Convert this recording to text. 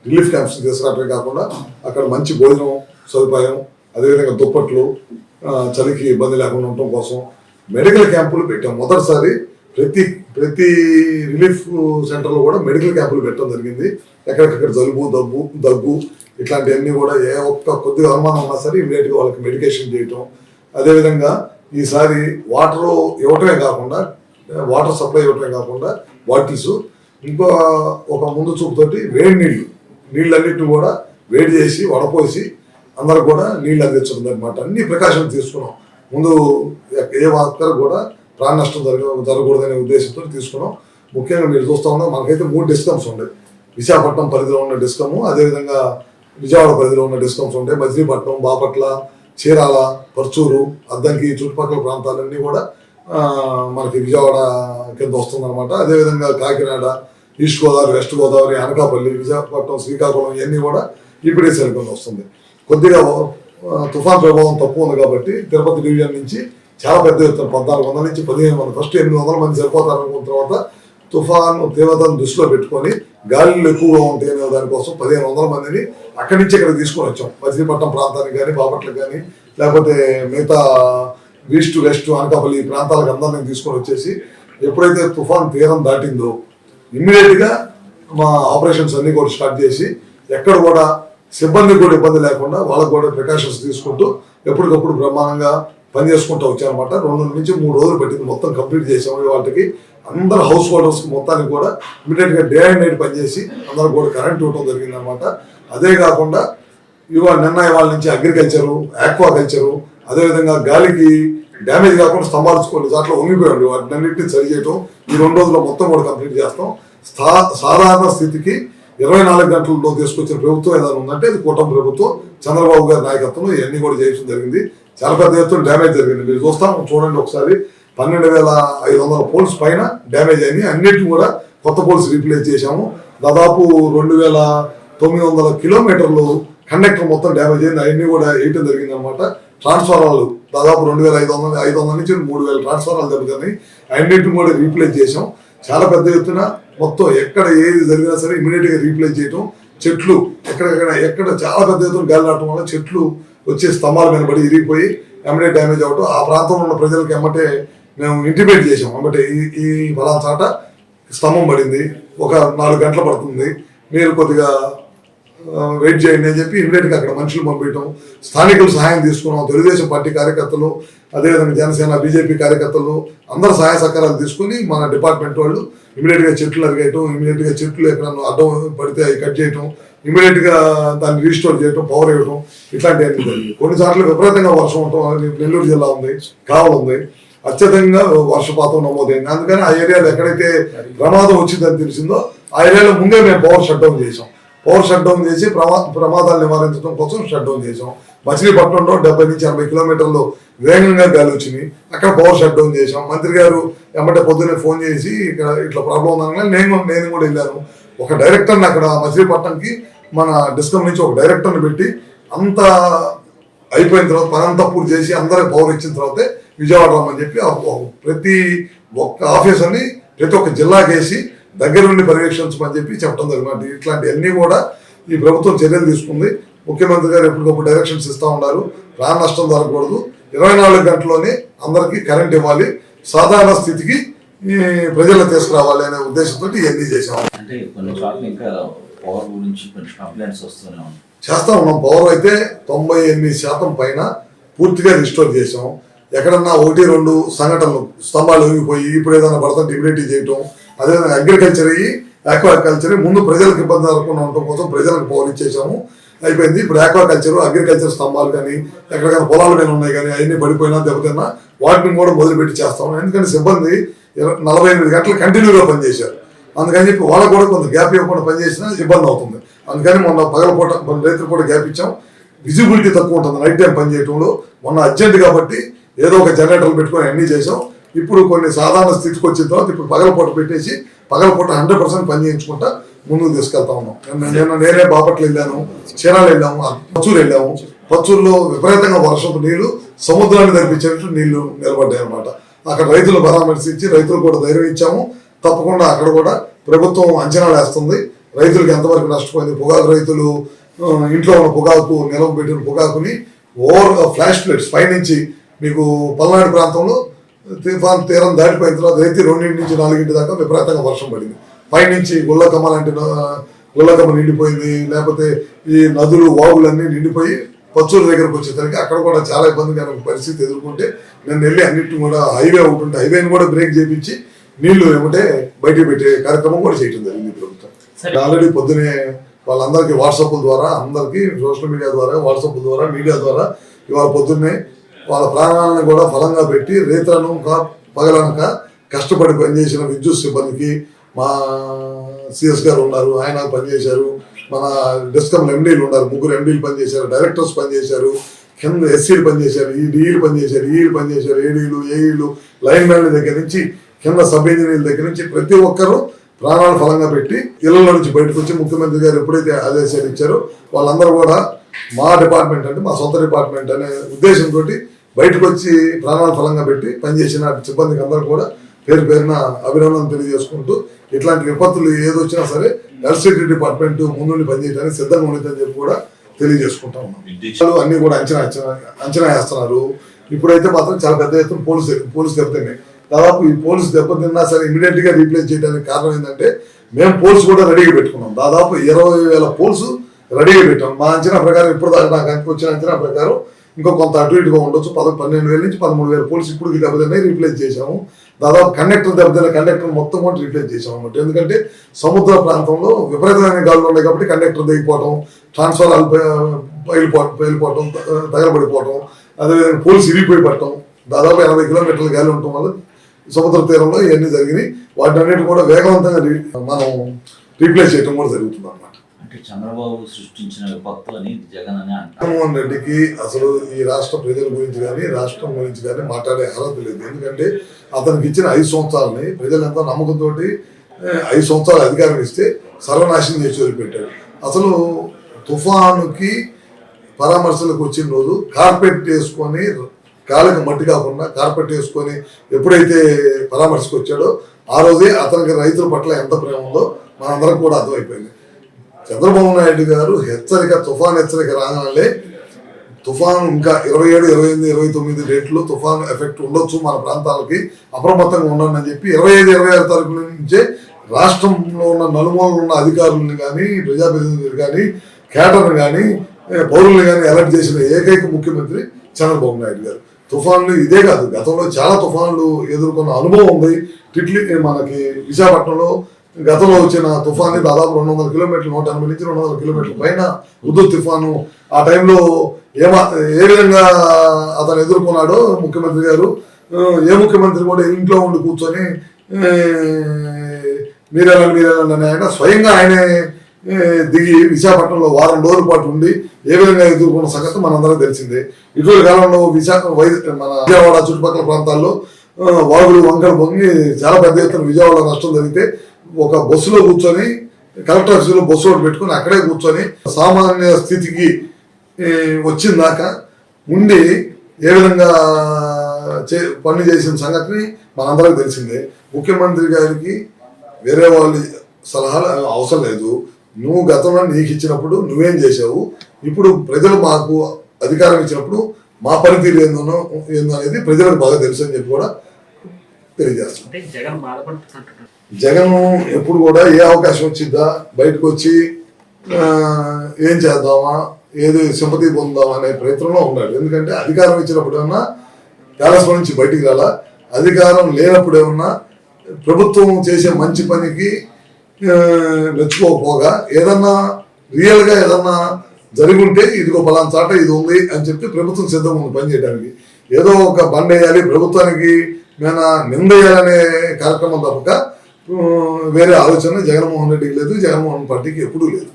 Relief camps తీసుకురావడమే కాకుండా అక్కడ మంచి భోజనం సదుపాయం, అదేవిధంగా దుప్పట్లు, చలికి ఇబ్బంది లేకుండా ఉండటం కోసం మెడికల్ క్యాంపులు పెట్టాం. మొదటిసారి ప్రతి రిలీఫ్ సెంటర్లో కూడా మెడికల్ క్యాంపులు పెట్టడం జరిగింది. ఎక్కడికక్కడ జలుబు, దగ్గు ఇట్లాంటివన్నీ కూడా ఏ ఒక్క కొద్దిగా అనుమానం ఉన్నా సరే ఇమీడియట్గా వాళ్ళకి మెడికేషన్ చేయటం. అదేవిధంగా ఈసారి వాటర్ ఇవ్వటమే కాకుండా, వాటర్ సప్లై ఇవ్వటమే కాకుండా బాటిల్స్, ఇంకో ఒక ముందు చూపుతోటి వేడి నీళ్ళన్నిటిని కూడా వేడి చేసి వడపోసి అందరూ కూడా నీళ్ళు అందించడం అనమాట. అన్ని ప్రికాషన్స్ తీసుకున్నాం. ముందు ఏ ఒక్కరు కూడా ప్రాణ నష్టం జరగకూడదనే ఉద్దేశంతో తీసుకున్నాం. ముఖ్యంగా మీరు చూస్తూ ఉన్నాం, మనకైతే 3 డిస్కమ్స్ ఉన్నాయి. విశాఖపట్నం పరిధిలో ఉన్న డిస్కము, అదేవిధంగా విజయవాడ పరిధిలో ఉన్న డిస్కమ్స్ ఉంటాయి. మచిలీపట్నం, బాపట్ల, చీరాల, పర్చూరు, అద్దంకి చుట్టుపక్కల ప్రాంతాలన్నీ కూడా మనకి విజయవాడ కింద వస్తుందన్నమాట. అదేవిధంగా కాకినాడ, ఈస్ట్ గోదావరి, వెస్ట్ గోదావరి, అనకాపల్లి, విశాఖపట్నం, శ్రీకాకుళం ఇవన్నీ కూడా ఈపీడీసీఎల్ కింద వస్తుంది. కొద్దిగా తుఫాన్ ప్రభావం తక్కువ ఉంది కాబట్టి తిరుపతి డివిజన్ నుంచి చాలా పెద్ద ఎత్తున 1400 నుంచి 1500, ఫస్ట్ 800 మంది సరిపోతారనుకున్న తర్వాత తుఫాను తీవ్రతను దృష్టిలో పెట్టుకొని గాలిలు ఎక్కువగా ఉంటాయి అనే దానికోసం 1500 మందిని అక్కడి నుంచి ఇక్కడ తీసుకొని వచ్చాం. మచిలీపట్నం ప్రాంతానికి కానీ, బాపట్లకు కానీ, లేకపోతే మిగతా ఈస్ట్ వెస్ట్ అనకాపల్లి ఈ ప్రాంతాలకు అందరినీ తీసుకొని వచ్చేసి ఎప్పుడైతే తుఫాన్ తీరం దాటిందో ఇమ్మీడియట్గా మా ఆపరేషన్స్ అన్ని కూడా స్టార్ట్ చేసి ఎక్కడ కూడా సిబ్బందికి కూడా ఇబ్బంది లేకుండా వాళ్ళకు కూడా ప్రికాషన్స్ తీసుకుంటూ ఎప్పటికప్పుడు బ్రహ్మాండంగా పని చేసుకుంటూ వచ్చామన్నమాట. 2 నుంచి 3 రోజులు పట్టింది, మొత్తం కంప్లీట్ చేసాము. వాటికి అందరు హౌస్ హోల్డర్స్ మొత్తానికి కూడా ఇమీడియట్గా డే అండ్ నైట్ పనిచేసి అందరూ కూడా కరెంట్ ఇవ్వడం జరిగింది అనమాట. అదే కాకుండా ఇవాళ నుంచి అగ్రికల్చరు, ఆక్వాకల్చరు, అదేవిధంగా గాలికి డ్యామేజ్ కాకుండా స్తంభాలుచుకోండి దాంట్లో వంగిపోయండి, వాటిని అన్నింటినీ సరి చేయటం ఈ 2 రోజుల్లో మొత్తం కూడా కంప్లీట్ చేస్తాం. సాధారణ స్థితికి 24 గంటల్లో తీసుకొచ్చిన ప్రభుత్వం ఏదైనా ఉందంటే అది కూటమి ప్రభుత్వం, చంద్రబాబు గారి నాయకత్వంలో ఇవన్నీ కూడా చేయడం జరిగింది. చాలా పెద్ద ఎత్తున డ్యామేజ్ జరిగింది. మీరు చూడండి ఒకసారి 12,500 పోల్స్ పైన డ్యామేజ్ అయింది. అన్నిటిని కూడా కొత్త పోల్స్ రీప్లేస్ చేశాము. దాదాపు 2,900 కిలోమీటర్లు కండక్టర్ మొత్తం డ్యామేజ్ అయింది. అవన్నీ కూడా వేయటం జరిగింది అనమాట. ట్రాన్స్ఫార్మర్లు దాదాపు 2,500 నుంచి 3,000 ట్రాన్స్ఫార్మర్లు దెబ్బతిన్నాయి. అన్నింటిని కూడా రీప్లేస్ చేసాం. చాలా పెద్ద ఎత్తున మొత్తం ఎక్కడ ఏది జరిగినా సరే ఇమీడియట్గా రీప్లేస్ చేయటం. చెట్లు ఎక్కడ చాలా పెద్ద ఎత్తున గాలి రావటం వల్ల చెట్లు వచ్చే స్తంభాల మీద పడి ఇరిగిపోయి ఎమ్మటే డ్యామేజ్ అవటం. ఆ ప్రాంతంలో ఉన్న ప్రజలకు ఎమ్మటే మేము ఇంటిమేట్ చేసాం. ఎమ్మటే ఈ ఫలానా చాట స్తంభం పడింది, ఒక 4 గంటలు పడుతుంది, మీరు కొద్దిగా వెయిట్ చేయండి అని చెప్పి ఇమీడియట్గా అక్కడ మనుషులు పంపించడం, స్థానికులు సహాయం తీసుకున్నాం. తెలుగుదేశం పార్టీ కార్యకర్తలు, అదేవిధంగా జనసేన, బీజేపీ కార్యకర్తలు అందరూ సహాయ సహకారాలు తీసుకుని మన డిపార్ట్మెంట్ వాళ్ళు ఇమీడియట్గా చెట్లు అరిగేయటం, ఇమీడియట్గా చెట్లు ఎక్కడన్నా అడ్డం పడితే అవి కట్ చేయటం, ఇమీడియట్గా దాన్ని రీస్టోర్ చేయటం, పవర్ ఇవ్వటం, ఇట్లాంటివన్నీ జరిగింది. కొన్నిసార్లు విపరీతంగా వర్షం ఉండటం, నెల్లూరు జిల్లా ఉంది, కావలి ఉంది, అత్యధికంగా వర్షపాతం నమోదైంది. అందుకని ఆ ఏరియాలో ఎక్కడైతే ప్రమాదం వచ్చిందని తెలిసిందో ఆ ఏరియాలో ముందే మేము పవర్ షట్ డౌన్ చేసాం. పవర్ షట్ డౌన్ చేసి ప్రమాదాలు నివారించడం కోసం షట్ డౌన్ చేసాం. మచిలీపట్నంలో 70 నుంచి 80 కిలోమీటర్లు వేగంగా గాలి వచ్చినాయి, అక్కడ పవర్ షట్ డౌన్ చేసాం. మంత్రి గారు ఎమ్మటే పొద్దున్నే ఫోన్ చేసి ఇక్కడ ఇట్లా ప్రాబ్లం ఉందని నేను కూడా వెళ్ళాను. ఒక డైరెక్టర్ని అక్కడ మచిలీపట్నంకి మన డిస్కమ్ నుంచి ఒక డైరెక్టర్ని పెట్టి అంతా అయిపోయిన తర్వాత పని అంతా పూర్తి చేసి అందరికి పవర్ ఇచ్చిన తర్వాతే విజయవాడ రమ్మని చెప్పి ప్రతి ఒక్క ఆఫీసర్ని ప్రతి ఒక్క జిల్లాకి వేసి దగ్గర నుండి పర్యవేక్షించమని చెప్పి చెప్పడం జరిగింది. ఇట్లాంటివన్నీ కూడా ఈ ప్రభుత్వం చర్యలు తీసుకుంది. ముఖ్యమంత్రి గారు ఎప్పటికప్పుడు డైరెక్షన్స్ ఇస్తూ ఉన్నారు. ప్రాణ నష్టం జరగకూడదు, 24 గంటల్లోనే అందరికీ కరెంట్ ఇవ్వాలి, సాధారణ స్థితికి ప్రజలు తీసుకురావాలి అనే ఉద్దేశంతో ఇవన్నీ చేసాము. చేస్తా ఉన్నాం. పవర్ అయితే 98% పైన పూర్తిగా రిస్టోర్ చేసాం. ఎక్కడన్నా 1-2 సంఘటనలు స్తంభాలు ఊగిపోయి ఇప్పుడు ఏదైనా పడుతుంటే ఇమిడియట్ చేయటం, అదేవిధంగా అగ్రికల్చర్ ఆక్వాకల్చర్ ముందు ప్రజలకు ఇబ్బంది జరగకుండా ఉండటం కోసం ప్రజలకు పవర్ ఇచ్చేసాము, అయిపోయింది. ఇప్పుడు ఆక్వాకల్చర్, అగ్రికల్చర్ స్తంభాలు కానీ ఎక్కడికైనా పొలాల మీద ఉన్నాయి కానీ అవన్నీ పడిపోయినా దెబ్బతిన్నా వాటిని కూడా మొదలుపెట్టి చేస్తాము. ఎందుకంటే సిబ్బంది 48 గంటలు కంటిన్యూగా పనిచేశారు. అందుకని చెప్పి వాళ్ళకు కూడా కొంత గ్యాప్ ఇవ్వకుండా పనిచేసినా ఇబ్బంది అవుతుంది. అందుకని మొన్న పగలపూట రైతులు కూడా గ్యాప్ ఇచ్చాం. విజిబిలిటీ తక్కువ ఉంటుంది నైట్ టైం పని చేయడంలో. మొన్న అర్జెంట్ కాబట్టి ఏదో ఒక జనరేటర్లు పెట్టుకొని అన్నీ చేసాం. ఇప్పుడు కొన్ని సాధారణ స్థితికి వచ్చిన తర్వాత ఇప్పుడు పగలపూట పెట్టేసి పగలపూట 100% పని చేయించుకుంటా ముందుకు తీసుకెళ్తా ఉన్నాం. నేనే బాపట్ల వెళ్ళాను, చీరాలు వెళ్ళాము, పచ్చూరు వెళ్ళాము. పచ్చూరులో విపరీతంగా వర్షపు నీళ్లు సముద్రాన్ని తెరిపించేట్టు నీళ్లు నిలబడ్డాయి అనమాట. అక్కడ రైతులు పరామర్శించి రైతులు కూడా ధైర్యం ఇచ్చాము. తప్పకుండా అక్కడ కూడా ప్రభుత్వం అంచనాలు వేస్తుంది. రైతులకు ఎంతవరకు నష్టపోయింది, పొగాకు రైతులు ఇంట్లో ఉన్న పొగాకు నిల్వ పెట్టిన పొగాకుని ఓవర్గా ఫ్లాష్ ఫ్లడ్స్ పైనుంచి మీకు పల్నాడు ప్రాంతంలో తుఫాన్ తీరం దాటిపోయిన తర్వాత రైతు 2 నుంచి 4 దాకా విపరీతంగా వర్షం పడింది. పైనుంచి గుళ్ళకమ్మ లాంటి గుళ్ళకమ్మ నిండిపోయింది, లేకపోతే ఈ నదులు వాగులన్నీ నిండిపోయి పచ్చూరు దగ్గరకు వచ్చేసరికి అక్కడ కూడా చాలా ఇబ్బందికరమైన పరిస్థితి ఎదుర్కొంటే నేను వెళ్ళి అన్నింటిని కూడా హైవే ఉంటుంటే హైవేని కూడా బ్రేక్ చేయించి నీళ్లు ఏమంటే బయటకు పెట్టే కార్యక్రమం కూడా చేయడం జరిగింది ప్రభుత్వం. ఆల్రెడీ పొద్దునే వాళ్ళందరికీ వాట్సాప్ ద్వారా, అందరికీ సోషల్ మీడియా ద్వారా, వాట్సాప్ ద్వారా, మీడియా ద్వారా ఇవాళ పొద్దున్నే వాళ్ళ ప్రాణాలను కూడా ఫలంగా పెట్టి రైతులను పగలనక కష్టపడి పనిచేసిన విద్యుత్ సిబ్బందికి మా సిఎస్ గారు ఉన్నారు, ఆయన పనిచేశారు, మన డిస్కమ్ ఎండీలు ఉన్నారు, 3 ఎండీలు పనిచేశారు, డైరెక్టర్స్ పనిచేశారు, కింద ఎస్సీలు పనిచేశారు, ఈ డీఈలు పనిచేశారు, ఈఈలు పనిచేశారు, ఏడీలు, ఏఈలు, లైన్ మ్యాన్ల దగ్గర నుంచి కింద సబ్ ఇంజనీర్ల దగ్గర నుంచి ప్రతి ఒక్కరూ ప్రాణాలు ఫలంగా పెట్టి ఇళ్లలో నుంచి బయటకు వచ్చి ముఖ్యమంత్రి గారు ఎప్పుడైతే ఆదేశాలు ఇచ్చారో వాళ్ళందరూ కూడా మా డిపార్ట్మెంట్ అంటే మా సొంత డిపార్ట్మెంట్ అనే ఉద్దేశంతో బయటకు వచ్చి ప్రాణాలు ఫలంగా పెట్టి పనిచేసిన సిబ్బందికి అందరూ కూడా పేరు పేరున అభినందన తెలియజేసుకుంటూ ఇట్లాంటి విపత్తులు ఏదొచ్చినా సరే ఎలక్ట్రిసిటీ డిపార్ట్మెంట్ ముందుండి పనిచేయడానికి సిద్ధంగా ఉండేదని చెప్పి కూడా తెలియజేసుకుంటా ఉన్నాం. అన్ని కూడా అంచనా వేస్తున్నారు. ఇప్పుడైతే మాత్రం చాలా పెద్ద ఎత్తున పోలీసు దెబ్బతిన్నాయి. దాదాపు ఈ పోలీసు దెబ్బతిన్నా సరే ఇమీడియట్ గా రీప్లేస్ చేయడానికి కారణం ఏంటంటే మేము పోలీసు కూడా రెడీగా పెట్టుకున్నాం. దాదాపు 20,000 పోలీసు రెడీగా పెట్టాం. మా అంచనా ప్రకారం ఇప్పుడు దాకా నాకు వచ్చిన అంచనా ప్రకారం ఇంకో కొంత అటు ఇటుగా ఉండొచ్చు. 12,000 నుంచి 13,000 పోలీసు ఇప్పుడు దెబ్బతిన్నాయి, రీప్లేస్ చేశాము. దాదాపు కండక్టర్ దెబ్బతిన్న కండక్టర్ మొత్తం కూడా రీప్లేస్ చేసాం అన్నమాట. ఎందుకంటే సముద్ర ప్రాంతంలో విపరీతమైన గాలులు ఉన్నాయి కాబట్టి కండక్టర్ దిగిపోవటం, ట్రాన్స్ఫారాలు పేలిపోవటం, తగలబడిపోవటం, అదేవిధంగా పోలీసు ఇరిగిపోయి పట్టడం, దాదాపు 80 కిలోమీటర్ల గాలి ఉండటం వల్ల సముద్ర తీరంలో ఇవన్నీ జరిగినాయి. వాటిని అన్నిటి కూడా వేగవంతంగా మనం రీప్లేస్ చేయడం కూడా జరుగుతుంది అన్నమాట. చంద్రబాబు సృష్టించిన విపత్తులని జగన్ అని జగన్మోహన్ రెడ్డికి అసలు ఈ రాష్ట్ర ప్రజల గురించి కానీ రాష్ట్రం గురించి కానీ మాట్లాడే అర్హత లేదు. ఎందుకంటే అతనికి ఇచ్చిన 5 సంవత్సరాలని ప్రజలు ఎంతో నమ్మకంతో 5 సంవత్సరాలు అధికారం ఇస్తే సర్వనాశనం చేసి వదిలిపెట్టాడు. అసలు తుఫానుకి పరామర్శలకు వచ్చిన రోజు కార్పెట్ వేసుకొని కాళ్ళకి మట్టి కాకుండా కార్పెట్ వేసుకొని ఎప్పుడైతే పరామర్శకు వచ్చాడో ఆ రోజే అతనికి రైతుల పట్ల ఎంత ప్రేమ ఉందో మనందరం కూడా అర్థమైపోయింది. చంద్రబాబు నాయుడు గారు తుఫాన్ హెచ్చరిక రాగానే తుఫాను ఇంకా 27, 28, 29 డేట్లో తుఫాను ఎఫెక్ట్ ఉండొచ్చు మన ప్రాంతాలకి, అప్రమత్తంగా ఉండండి అని చెప్పి 25, 26 తారీఖుల నుంచే రాష్ట్రంలో ఉన్న నలుమూలలో ఉన్న అధికారులను కానీ, ప్రజాప్రతినిధులు కానీ, కేటర్ని కానీ, పౌరుల్ని కానీ అలర్ట్ చేసిన ఏకైక ముఖ్యమంత్రి చంద్రబాబు నాయుడు గారు. తుఫాన్లు ఇదే కాదు, గతంలో చాలా తుఫాన్లు ఎదుర్కొన్న అనుభవం ఉంది. మనకి విశాఖపట్నంలో గతంలో వచ్చిన తుఫాన్ని దాదాపు 200 కిలోమీటర్లు, 180 నుంచి 200 కిలోమీటర్ల పైన హుదూద్ తుఫాను ఆ టైంలో ఏ విధంగా అతను ఎదుర్కొన్నాడో ముఖ్యమంత్రి గారు, ఏ ముఖ్యమంత్రి కూడా ఇంట్లో ఉండి కూర్చొని మీరేనండి అని ఆయన స్వయంగా ఆయనే దిగి విశాఖపట్నంలో వారం రోజుల పాటు ఉండి ఏ విధంగా ఎదుర్కొన్న సంగతి మనందరం తెలిసిందే. ఇటీవల కాలంలో మన విజయవాడ చుట్టుపక్కల ప్రాంతాల్లో వాగులు వంకలు పొంగి చాలా పెద్ద ఎత్తున విజయవాడ నష్టం జరిగితే ఒక బస్సులో కూర్చొని కలెక్టర్ ఆఫీసులో బస్సు ఒకటి పెట్టుకుని అక్కడే కూర్చొని సామాన్య స్థితికి వచ్చిందాక ఉండి ఏ విధంగా పని చేసిన సంగతిని మనందరికి తెలిసిందే. ముఖ్యమంత్రి గారికి వేరే వాళ్ళ సలహాలు అవసరం లేదు. నువ్వు గతంలో నీకు ఇచ్చినప్పుడు నువ్వేం చేసావు, ఇప్పుడు ప్రజలు మాకు అధికారం ఇచ్చినప్పుడు మా పనితీరు ఏందో అనేది ప్రజలకు బాగా తెలుసు అని చెప్పి కూడా తెలియజేస్తాం. జగన్ ఎప్పుడు కూడా ఏ అవకాశం వచ్చిద్దా బయటకు వచ్చి ఏం చేద్దామా, ఏది సింపతి పొందామా అనే ప్రయత్నంలో ఉన్నాడు. ఎందుకంటే అధికారం ఇచ్చినప్పుడు ఏమన్నా ప్యాలెస్ నుంచి బయటికి రాలా, అధికారం లేనప్పుడు ఏమన్నా ప్రభుత్వం చేసే మంచి పనికి మెచ్చుకోకపోగా ఏదన్నా రియల్గా ఏదన్నా జరిగి ఉంటే ఇదిగో పలానా చాట ఇది ఉంది అని చెప్పి ప్రభుత్వం సిద్ధంగా ఉంది పని చేయడానికి. ఏదో ఒక బండ్ వేయాలి, ప్రభుత్వానికి మేము నిందేయాలనే కార్యక్రమం తప్పక వేరే ఆలోచన జగన్మోహన్ రెడ్డికి లేదు, జగన్మోహన్ పార్టీకి ఎప్పుడూ లేదు.